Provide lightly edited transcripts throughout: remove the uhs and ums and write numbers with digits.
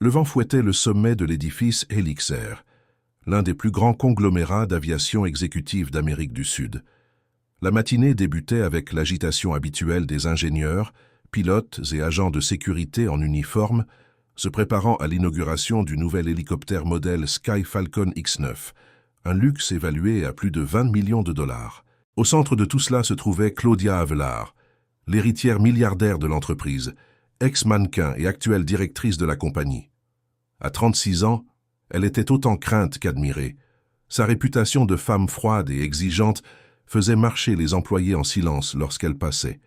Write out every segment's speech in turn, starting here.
Le vent fouettait le sommet de l'édifice Helixair, l'un des plus grands conglomérats d'aviation exécutive d'Amérique du Sud. La matinée débutait avec l'agitation habituelle des ingénieurs, pilotes et agents de sécurité en uniforme, se préparant à l'inauguration du nouvel hélicoptère modèle Sky Falcon X9, un luxe évalué à plus de 20 millions de dollars. Au centre de tout cela se trouvait Claudia Avelar, l'héritière milliardaire de l'entreprise, ex-mannequin et actuelle directrice de la compagnie. À 36 ans, elle était autant crainte qu'admirée. Sa réputation de femme froide et exigeante faisait marcher les employés en silence lorsqu'elle passait.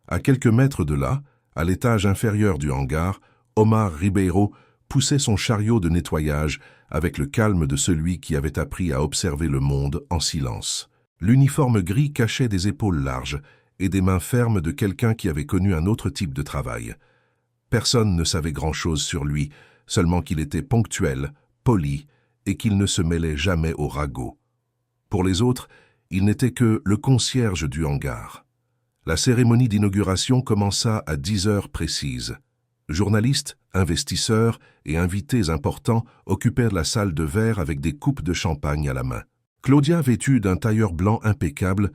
À quelques mètres de là, à l'étage inférieur du hangar, Omar Ribeiro poussait son chariot de nettoyage avec le calme de celui qui avait appris à observer le monde en silence. L'uniforme gris cachait des épaules larges et des mains fermes de quelqu'un qui avait connu un autre type de travail. Personne ne savait grand-chose sur lui, seulement qu'il était ponctuel, poli, et qu'il ne se mêlait jamais au ragot. Pour les autres, il n'était que le concierge du hangar. La cérémonie d'inauguration commença à 10 heures précises. Journalistes, investisseurs et invités importants occupèrent la salle de verre avec des coupes de champagne à la main. Claudia, vêtue d'un tailleur blanc impeccable,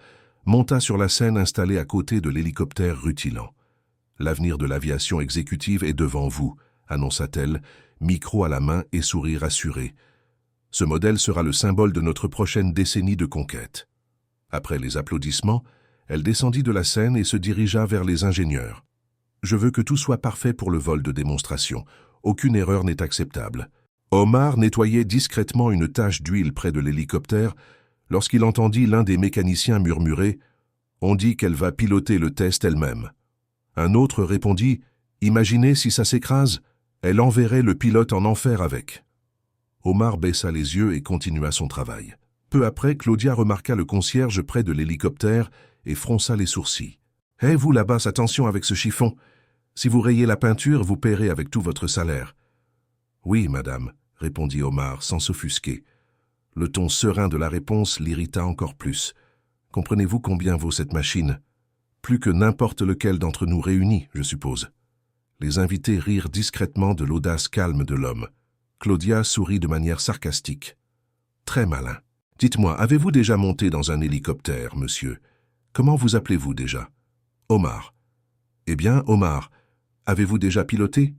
monta sur la scène installée à côté de l'hélicoptère rutilant. « L'avenir de l'aviation exécutive est devant vous », annonça-t-elle, micro à la main et sourire assuré. « Ce modèle sera le symbole de notre prochaine décennie de conquête. » Après les applaudissements, elle descendit de la scène et se dirigea vers les ingénieurs. « Je veux que tout soit parfait pour le vol de démonstration. Aucune erreur n'est acceptable. » Omar nettoyait discrètement une tache d'huile près de l'hélicoptère lorsqu'il entendit l'un des mécaniciens murmurer « On dit qu'elle va piloter le test elle-même. » Un autre répondit « Imaginez si ça s'écrase, elle enverrait le pilote en enfer avec. » Omar baissa les yeux et continua son travail. Peu après, Claudia remarqua le concierge près de l'hélicoptère et fronça les sourcils. « Hé, vous là-bas, attention avec ce chiffon. Si vous rayez la peinture, vous paierez avec tout votre salaire. »« Oui, madame, » répondit Omar sans s'offusquer. Le ton serein de la réponse l'irrita encore plus. « Comprenez-vous combien vaut cette machine ? Plus que n'importe lequel d'entre nous réunis, je suppose. » Les invités rirent discrètement de l'audace calme de l'homme. Claudia sourit de manière sarcastique. « Très malin. Dites-moi, avez-vous déjà monté dans un hélicoptère, monsieur ? Comment vous appelez-vous déjà ? » ?»« Omar. »« Eh bien, Omar, avez-vous déjà piloté ? » ?»«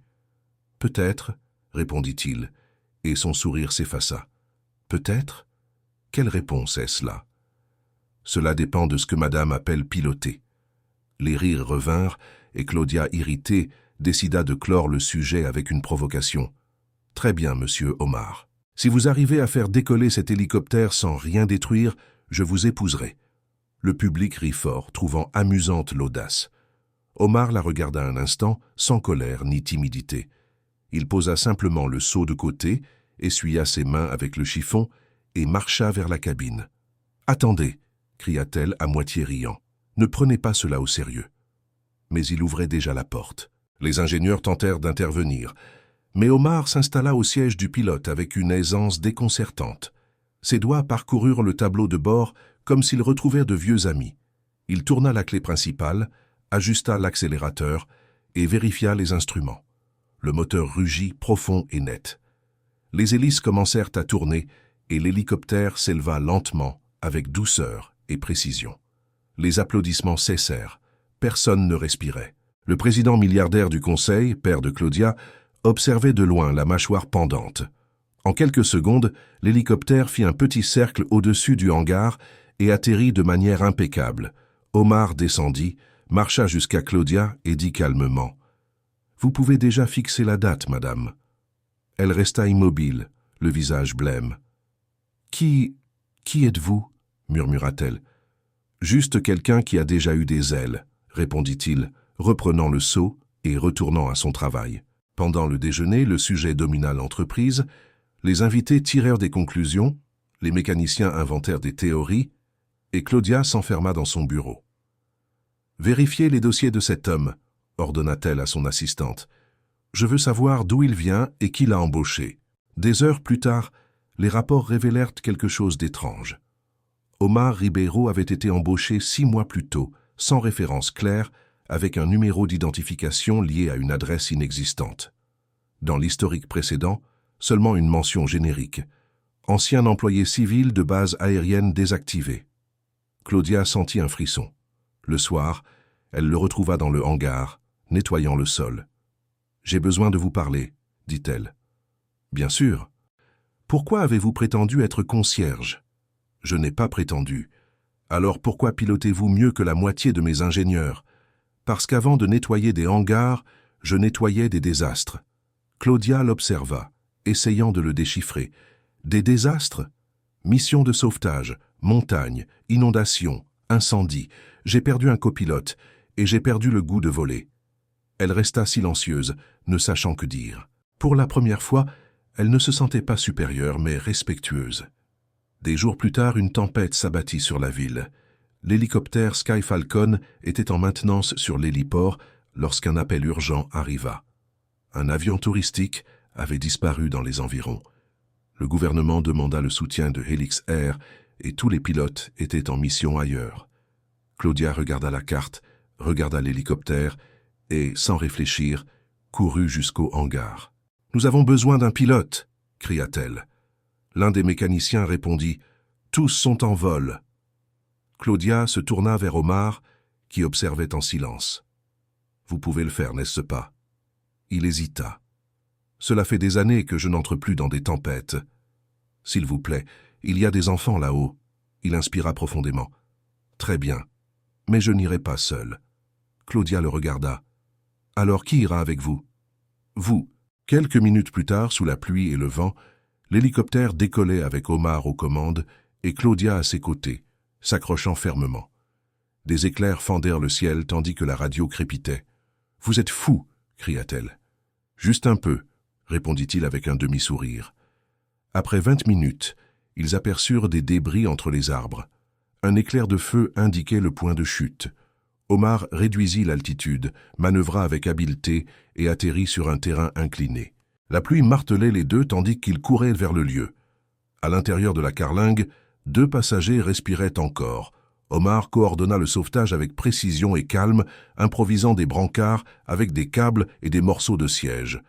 Peut-être, » répondit-il, et son sourire s'effaça. « Peut-être ? Quelle réponse est-ce là ? Cela dépend de ce que madame appelle piloter. » Les rires revinrent, et Claudia, irritée, décida de clore le sujet avec une provocation. « Très bien, monsieur Omar. Si vous arrivez à faire décoller cet hélicoptère sans rien détruire, je vous épouserai. » Le public rit fort, trouvant amusante l'audace. Omar la regarda un instant, sans colère ni timidité. Il posa simplement le seau de côté, essuya ses mains avec le chiffon et marcha vers la cabine. « Attendez !» cria-t-elle à moitié riant. « Ne prenez pas cela au sérieux. » Mais il ouvrait déjà la porte. Les ingénieurs tentèrent d'intervenir, mais Omar s'installa au siège du pilote avec une aisance déconcertante. Ses doigts parcoururent le tableau de bord comme s'ils retrouvaient de vieux amis. Il tourna la clé principale, ajusta l'accélérateur et vérifia les instruments. Le moteur rugit profond et net. Les hélices commencèrent à tourner et l'hélicoptère s'éleva lentement, avec douceur et précision. Les applaudissements cessèrent. Personne ne respirait. Le président milliardaire du conseil, père de Claudia, observait de loin la mâchoire pendante. En quelques secondes, l'hélicoptère fit un petit cercle au-dessus du hangar et atterrit de manière impeccable. Omar descendit, marcha jusqu'à Claudia et dit calmement « Vous pouvez déjà fixer la date, madame. » Elle resta immobile, le visage blême. « Qui êtes-vous » murmura-t-elle. « Juste quelqu'un qui a déjà eu des ailes, » répondit-il, reprenant le seau et retournant à son travail. Pendant le déjeuner, le sujet domina l'entreprise, les invités tirèrent des conclusions, les mécaniciens inventèrent des théories, et Claudia s'enferma dans son bureau. « Vérifiez les dossiers de cet homme, » ordonna-t-elle à son assistante. « Je veux savoir d'où il vient et qui l'a embauché. » Des heures plus tard, les rapports révélèrent quelque chose d'étrange. Omar Ribeiro avait été embauché 6 mois plus tôt, sans référence claire, avec un numéro d'identification lié à une adresse inexistante. Dans l'historique précédent, seulement une mention générique. Ancien employé civil de base aérienne désactivé. Claudia sentit un frisson. Le soir, elle le retrouva dans le hangar, nettoyant le sol. « J'ai besoin de vous parler », dit-elle. « Bien sûr. Pourquoi avez-vous prétendu être concierge ?»« Je n'ai pas prétendu. Alors pourquoi pilotez-vous mieux que la moitié de mes ingénieurs ? Parce qu'avant de nettoyer des hangars, je nettoyais des désastres. » Claudia l'observa, essayant de le déchiffrer. Des désastres ? Mission de sauvetage, montagne, inondation, incendie. J'ai perdu un copilote et j'ai perdu le goût de voler. Elle resta silencieuse, ne sachant que dire. Pour la première fois, elle ne se sentait pas supérieure, mais respectueuse. Des jours plus tard, une tempête s'abattit sur la ville. L'hélicoptère Sky Falcon était en maintenance sur l'héliport lorsqu'un appel urgent arriva. Un avion touristique avait disparu dans les environs. Le gouvernement demanda le soutien de Helix Air et tous les pilotes étaient en mission ailleurs. Claudia regarda la carte, regarda l'hélicoptère et, sans réfléchir, courut jusqu'au hangar. « Nous avons besoin d'un pilote !» cria-t-elle. L'un des mécaniciens répondit « Tous sont en vol !» Claudia se tourna vers Omar, qui observait en silence. « Vous pouvez le faire, n'est-ce pas ?» Il hésita. « Cela fait des années que je n'entre plus dans des tempêtes. S'il vous plaît, il y a des enfants là-haut. » Il inspira profondément. « Très bien, mais je n'irai pas seul. » Claudia le regarda. « Alors qui ira avec vous ?»« Vous. » Quelques minutes plus tard, sous la pluie et le vent, l'hélicoptère décollait avec Omar aux commandes et Claudia à ses côtés, s'accrochant fermement. Des éclairs fendèrent le ciel tandis que la radio crépitait. « Vous êtes fou !» cria-t-elle. « Juste un peu », répondit-il avec un demi-sourire. Après 20 minutes, ils aperçurent des débris entre les arbres. Un éclair de feu indiquait le point de chute. Omar réduisit l'altitude, manœuvra avec habileté et atterrit sur un terrain incliné. La pluie martelait les deux tandis qu'ils couraient vers le lieu. À l'intérieur de la carlingue, 2 passagers respiraient encore. Omar coordonna le sauvetage avec précision et calme, improvisant des brancards avec des câbles et des morceaux de siège.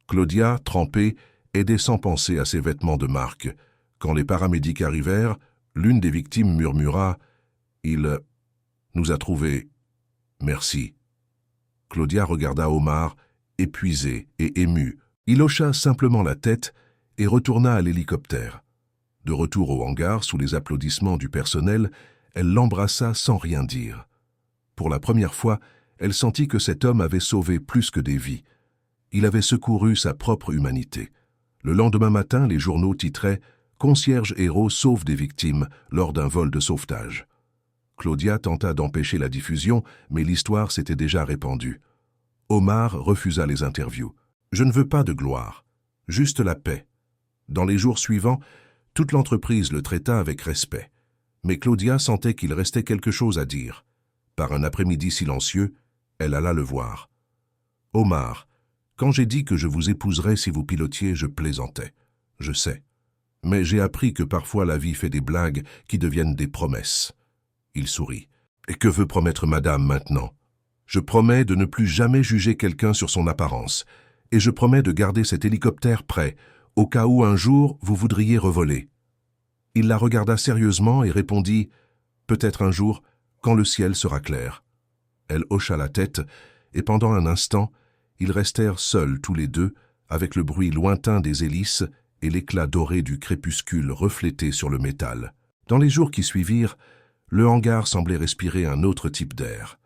Claudia, trempée, aidait sans penser à ses vêtements de marque. Quand les paramédics arrivèrent, l'une des victimes murmura « Il nous a trouvés. Merci. » Claudia regarda Omar, épuisé et ému. Il hocha simplement la tête et retourna à l'hélicoptère. De retour au hangar, sous les applaudissements du personnel, elle l'embrassa sans rien dire. Pour la première fois, elle sentit que cet homme avait sauvé plus que des vies. Il avait secouru sa propre humanité. Le lendemain matin, les journaux titraient « Concierge héros sauve des victimes lors d'un vol de sauvetage ». Claudia tenta d'empêcher la diffusion, mais l'histoire s'était déjà répandue. Omar refusa les interviews. « Je ne veux pas de gloire, juste la paix. » Dans les jours suivants, toute l'entreprise le traita avec respect. Mais Claudia sentait qu'il restait quelque chose à dire. Par un après-midi silencieux, elle alla le voir. « Omar, quand j'ai dit que je vous épouserais si vous pilotiez, je plaisantais. Je sais. Mais j'ai appris que parfois la vie fait des blagues qui deviennent des promesses. » Il sourit. « Et que veut promettre madame maintenant ? Je promets de ne plus jamais juger quelqu'un sur son apparence. Et je promets de garder cet hélicoptère prêt, au cas où un jour vous voudriez revoler. » Il la regarda sérieusement et répondit « Peut-être un jour, quand le ciel sera clair. » Elle hocha la tête, et pendant un instant, ils restèrent seuls tous les deux, avec le bruit lointain des hélices et l'éclat doré du crépuscule reflété sur le métal. Dans les jours qui suivirent, le hangar semblait respirer un autre type d'air.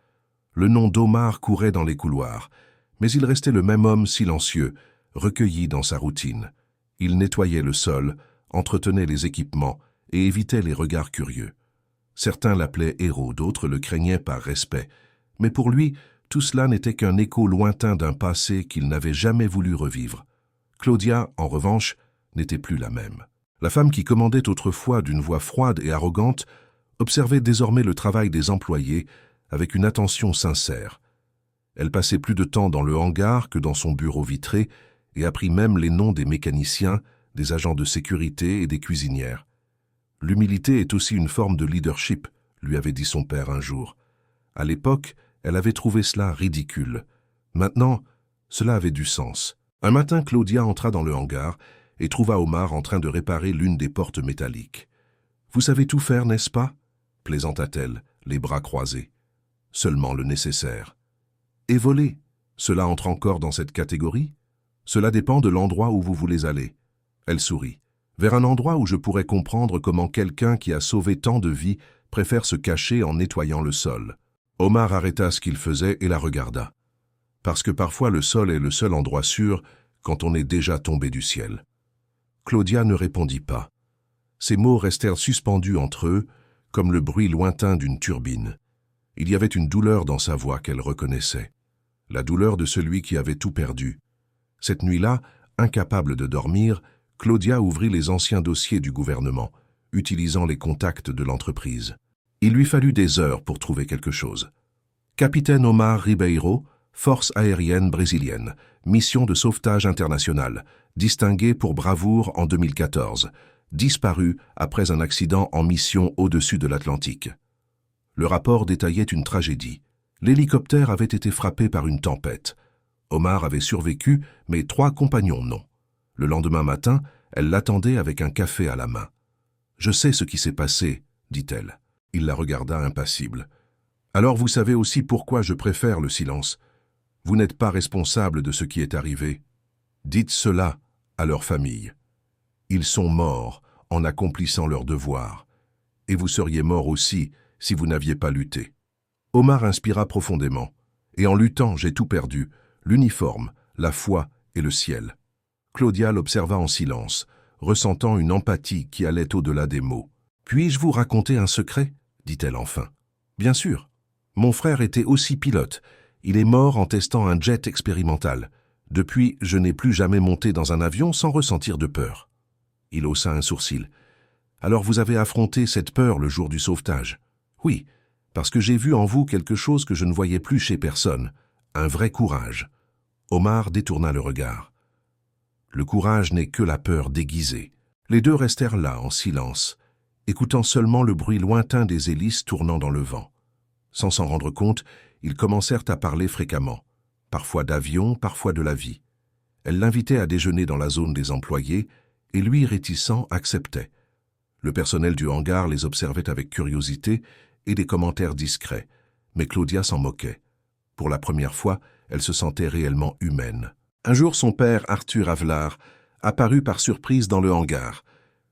Le nom d'Omar courait dans les couloirs, mais il restait le même homme silencieux, recueilli dans sa routine. Il nettoyait le sol, entretenait les équipements et évitait les regards curieux. Certains l'appelaient héros, d'autres le craignaient par respect, mais pour lui, tout cela n'était qu'un écho lointain d'un passé qu'il n'avait jamais voulu revivre. Claudia, en revanche, n'était plus la même. La femme qui commandait autrefois d'une voix froide et arrogante observait désormais le travail des employés avec une attention sincère. Elle passait plus de temps dans le hangar que dans son bureau vitré et apprit même les noms des mécaniciens, des agents de sécurité et des cuisinières. « L'humilité est aussi une forme de leadership », lui avait dit son père un jour. À l'époque, elle avait trouvé cela ridicule. Maintenant, cela avait du sens. Un matin, Claudia entra dans le hangar et trouva Omar en train de réparer l'une des portes métalliques. « Vous savez tout faire, n'est-ce pas » plaisanta-t-elle, les bras croisés. « Seulement le nécessaire. »« Et voler, cela entre encore dans cette catégorie ? Cela dépend de l'endroit où vous voulez aller. » Elle sourit. « Vers un endroit où je pourrais comprendre comment quelqu'un qui a sauvé tant de vies préfère se cacher en nettoyant le sol. » Omar arrêta ce qu'il faisait et la regarda. Parce que parfois le sol est le seul endroit sûr quand on est déjà tombé du ciel. Claudia ne répondit pas. Ses mots restèrent suspendus entre eux, comme le bruit lointain d'une turbine. Il y avait une douleur dans sa voix qu'elle reconnaissait. La douleur de celui qui avait tout perdu. Cette nuit-là, incapable de dormir, Claudia ouvrit les anciens dossiers du gouvernement, utilisant les contacts de l'entreprise. Il lui fallut des heures pour trouver quelque chose. Capitaine Omar Ribeiro, Force aérienne brésilienne, mission de sauvetage internationale, distingué pour bravoure en 2014, disparu après un accident en mission au-dessus de l'Atlantique. Le rapport détaillait une tragédie. L'hélicoptère avait été frappé par une tempête. Omar avait survécu, mais 3 compagnons non. Le lendemain matin, elle l'attendait avec un café à la main. « Je sais ce qui s'est passé, » dit-elle. Il la regarda impassible. « Alors vous savez aussi pourquoi je préfère le silence. Vous n'êtes pas responsable de ce qui est arrivé. Dites cela à leur famille. Ils sont morts en accomplissant leur devoir. Et vous seriez morts aussi si vous n'aviez pas lutté. » Omar inspira profondément. « Et en luttant, j'ai tout perdu, l'uniforme, la foi et le ciel. » Claudia l'observa en silence, ressentant une empathie qui allait au-delà des mots. « Puis-je vous raconter un secret ?» dit-elle enfin. « Bien sûr. Mon frère était aussi pilote. Il est mort en testant un jet expérimental. Depuis, je n'ai plus jamais monté dans un avion sans ressentir de peur. » Il haussa un sourcil. « Alors vous avez affronté cette peur le jour du sauvetage. »« Oui, parce que j'ai vu en vous quelque chose que je ne voyais plus chez personne, un vrai courage. » Omar détourna le regard. « Le courage n'est que la peur déguisée. » Les deux restèrent là, en silence, écoutant seulement le bruit lointain des hélices tournant dans le vent. Sans s'en rendre compte, ils commencèrent à parler fréquemment, parfois d'avion, parfois de la vie. Elle l'invitait à déjeuner dans la zone des employés, et lui, réticent, acceptait. Le personnel du hangar les observait avec curiosité et des commentaires discrets, mais Claudia s'en moquait. Pour la première fois, elle se sentait réellement humaine. Un jour, son père, Arthur Avelar, apparut par surprise dans le hangar.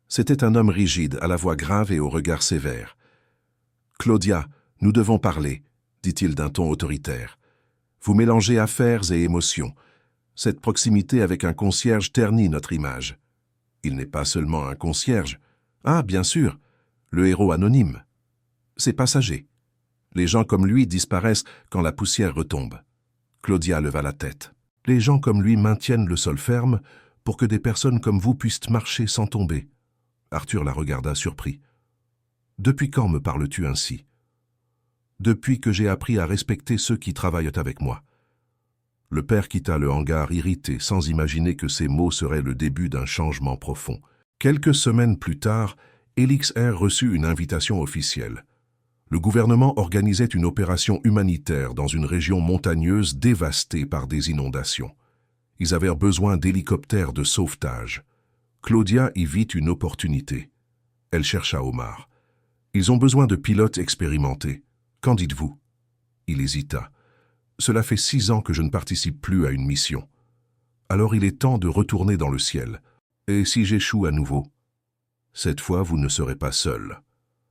C'était un homme rigide, à la voix grave et au regard sévère. « Claudia, nous devons parler, » dit-il d'un ton autoritaire. « Vous mélangez affaires et émotions. Cette proximité avec un concierge ternit notre image. » « Il n'est pas seulement un concierge. Ah, bien sûr, le héros anonyme. C'est passager. Les gens comme lui disparaissent quand la poussière retombe. » Claudia leva la tête. « Les gens comme lui maintiennent le sol ferme pour que des personnes comme vous puissent marcher sans tomber. » Arthur la regarda surpris. « Depuis quand me parles-tu ainsi ? » « Depuis que j'ai appris à respecter ceux qui travaillent avec moi. » Le père quitta le hangar irrité, sans imaginer que ces mots seraient le début d'un changement profond. Quelques semaines plus tard, Helix Air reçut une invitation officielle. Le gouvernement organisait une opération humanitaire dans une région montagneuse dévastée par des inondations. Ils avaient besoin d'hélicoptères de sauvetage. Claudia y vit une opportunité. Elle chercha Omar. « Ils ont besoin de pilotes expérimentés. Qu'en dites-vous » Il hésita. « Cela fait 6 ans que je ne participe plus à une mission. Alors il est temps de retourner dans le ciel. Et si j'échoue à nouveau ? Cette fois, vous ne serez pas seul. »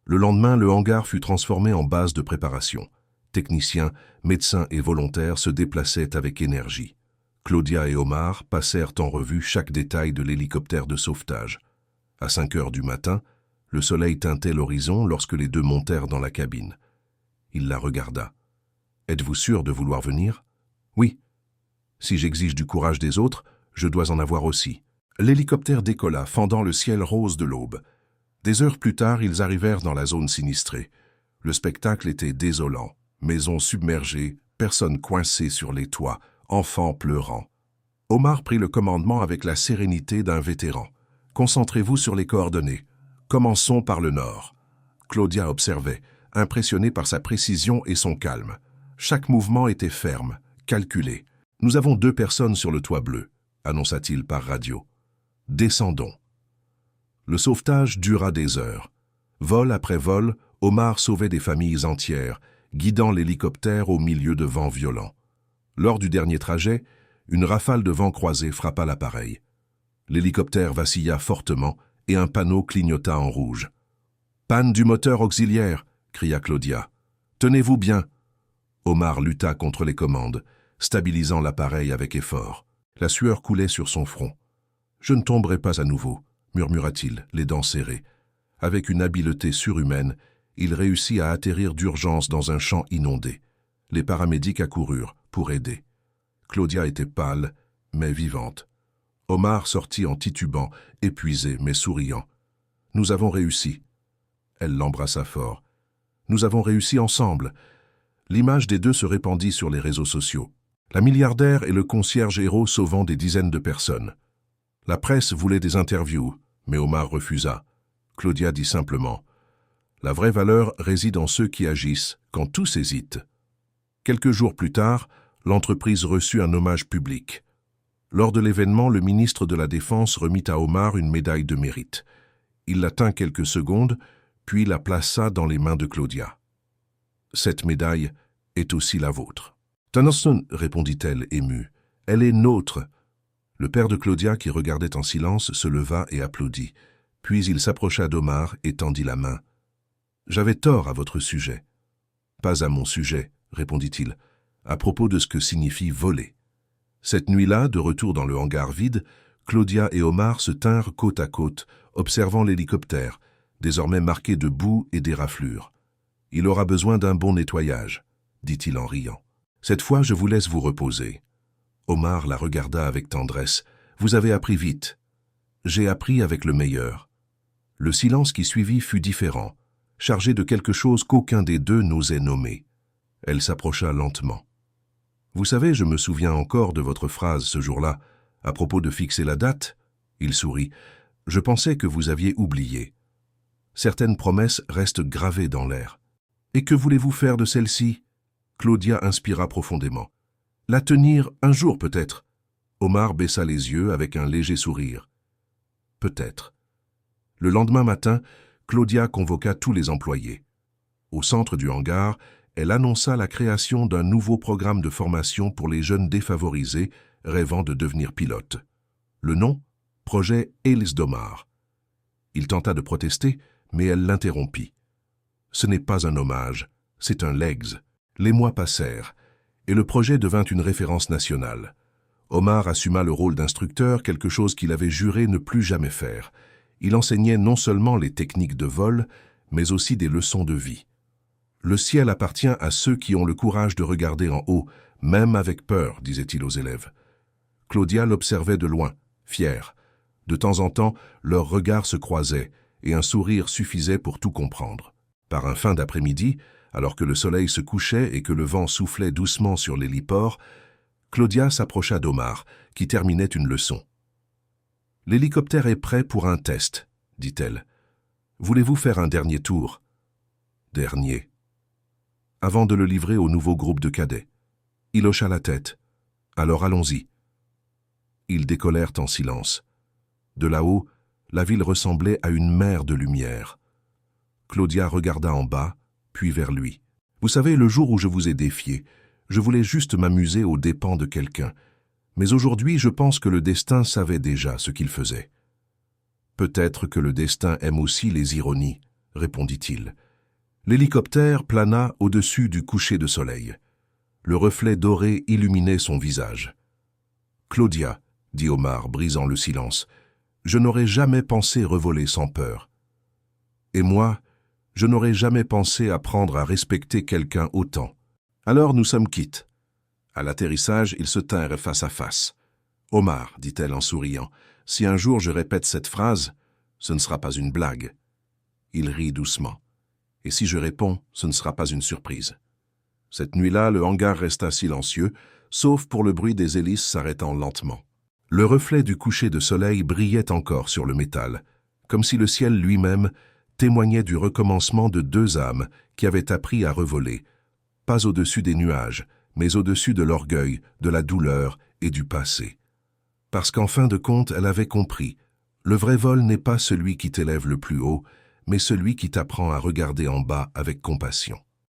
Le lendemain, le hangar fut transformé en base de préparation. Techniciens, médecins et volontaires se déplaçaient avec énergie. Claudia et Omar passèrent en revue chaque détail de l'hélicoptère de sauvetage. À 5 heures du matin, le soleil teintait l'horizon lorsque les deux montèrent dans la cabine. Il la regarda. « Êtes-vous sûr de vouloir venir ?»« Oui. Si j'exige du courage des autres, je dois en avoir aussi. » L'hélicoptère décolla, fendant le ciel rose de l'aube. Des heures plus tard, ils arrivèrent dans la zone sinistrée. Le spectacle était désolant. Maisons submergées, personnes coincées sur les toits, enfants pleurant. Omar prit le commandement avec la sérénité d'un vétéran. « Concentrez-vous sur les coordonnées. Commençons par le nord. » Claudia observait, impressionnée par sa précision et son calme. Chaque mouvement était ferme, calculé. « Nous avons 2 personnes sur le toit bleu. annonça-t-il par radio. « Descendons. » Le sauvetage dura des heures. Vol après vol, Omar sauvait des familles entières, guidant l'hélicoptère au milieu de vents violents. Lors du dernier trajet, une rafale de vent croisé frappa l'appareil. L'hélicoptère vacilla fortement et un panneau clignota en rouge. « Panne du moteur auxiliaire !» cria Claudia. « Tenez-vous bien !» Omar lutta contre les commandes, stabilisant l'appareil avec effort. La sueur coulait sur son front. « Je ne tomberai pas à nouveau », murmura-t-il, les dents serrées. Avec une habileté surhumaine, il réussit à atterrir d'urgence dans un champ inondé. Les paramédics accoururent pour aider. Claudia était pâle, mais vivante. Omar sortit en titubant, épuisé mais souriant. « Nous avons réussi. » Elle l'embrassa fort. « Nous avons réussi ensemble. » L'image des deux se répandit sur les réseaux sociaux. La milliardaire et le concierge héros sauvant des dizaines de personnes. La presse voulait des interviews, mais Omar refusa. Claudia dit simplement « La vraie valeur réside en ceux qui agissent quand tous hésitent. » Quelques jours plus tard, l'entreprise reçut un hommage public. Lors de l'événement, le ministre de la Défense remit à Omar une médaille de mérite. Il la tint quelques secondes, puis la plaça dans les mains de Claudia. « Cette médaille est aussi la vôtre. »« Tennyson, répondit-elle émue, elle est nôtre. » Le père de Claudia, qui regardait en silence, se leva et applaudit. Puis il s'approcha d'Omar et tendit la main. « J'avais tort à votre sujet. »« Pas à mon sujet, » répondit-il, « à propos de ce que signifie voler. » Cette nuit-là, de retour dans le hangar vide, Claudia et Omar se tinrent côte à côte, observant l'hélicoptère, désormais marqué de boue et d'éraflures. « Il aura besoin d'un bon nettoyage, » dit-il en riant. « Cette fois, je vous laisse vous reposer. » Omar la regarda avec tendresse. « Vous avez appris vite. »« J'ai appris avec le meilleur. » Le silence qui suivit fut différent, chargé de quelque chose qu'aucun des deux n'osait nommer. Elle s'approcha lentement. « Vous savez, je me souviens encore de votre phrase ce jour-là, à propos de fixer la date. » Il sourit. « Je pensais que vous aviez oublié. Certaines promesses restent gravées dans l'air. Et que voulez-vous faire de celle-ci » Claudia inspira profondément. « La tenir un jour peut-être. » Omar baissa les yeux avec un léger sourire. « Peut-être. » Le lendemain matin, Claudia convoqua tous les employés. Au centre du hangar, elle annonça la création d'un nouveau programme de formation pour les jeunes défavorisés rêvant de devenir pilotes. Le nom ? Projet Hélice d'Omar. Il tenta de protester, mais elle l'interrompit. Ce n'est pas un hommage, c'est un legs. Les mois passèrent, et le projet devint une référence nationale. Omar assuma le rôle d'instructeur, quelque chose qu'il avait juré ne plus jamais faire. Il enseignait non seulement les techniques de vol, mais aussi des leçons de vie. Le ciel appartient à ceux qui ont le courage de regarder en haut, même avec peur, disait-il aux élèves. Claudia l'observait de loin, fière. De temps en temps, leurs regards se croisaient, et un sourire suffisait pour tout comprendre. Par un fin d'après-midi, alors que le soleil se couchait et que le vent soufflait doucement sur l'héliport, Claudia s'approcha d'Omar, qui terminait une leçon. « L'hélicoptère est prêt pour un test, » dit-elle. « Voulez-vous faire un dernier tour ?»« Dernier. » Avant de le livrer au nouveau groupe de cadets. Il hocha la tête. « Alors allons-y. » Ils décollèrent en silence. De là-haut, la ville ressemblait à une mer de lumière. Claudia regarda en bas, puis vers lui. « Vous savez, le jour où je vous ai défié, je voulais juste m'amuser aux dépens de quelqu'un. Mais aujourd'hui, je pense que le destin savait déjà ce qu'il faisait. »« Peut-être que le destin aime aussi les ironies, » répondit-il. L'hélicoptère plana au-dessus du coucher de soleil. Le reflet doré illuminait son visage. « Claudia, » dit Omar, brisant le silence, « je n'aurais jamais pensé revoler sans peur. Et moi, je n'aurais jamais pensé apprendre à respecter quelqu'un autant. Alors nous sommes quittes. » À l'atterrissage, ils se tinrent face à face. « Omar, » dit-elle en souriant, « si un jour je répète cette phrase, ce ne sera pas une blague. » Il rit doucement. « Et si je réponds, ce ne sera pas une surprise. » Cette nuit-là, le hangar resta silencieux, sauf pour le bruit des hélices s'arrêtant lentement. Le reflet du coucher de soleil brillait encore sur le métal, comme si le ciel lui-même témoignait du recommencement de deux âmes qui avaient appris à revoler, pas au-dessus des nuages, mais au-dessus de l'orgueil, de la douleur et du passé. Parce qu'en fin de compte, elle avait compris. Le vrai vol n'est pas celui qui t'élève le plus haut, mais celui qui t'apprend à regarder en bas avec compassion.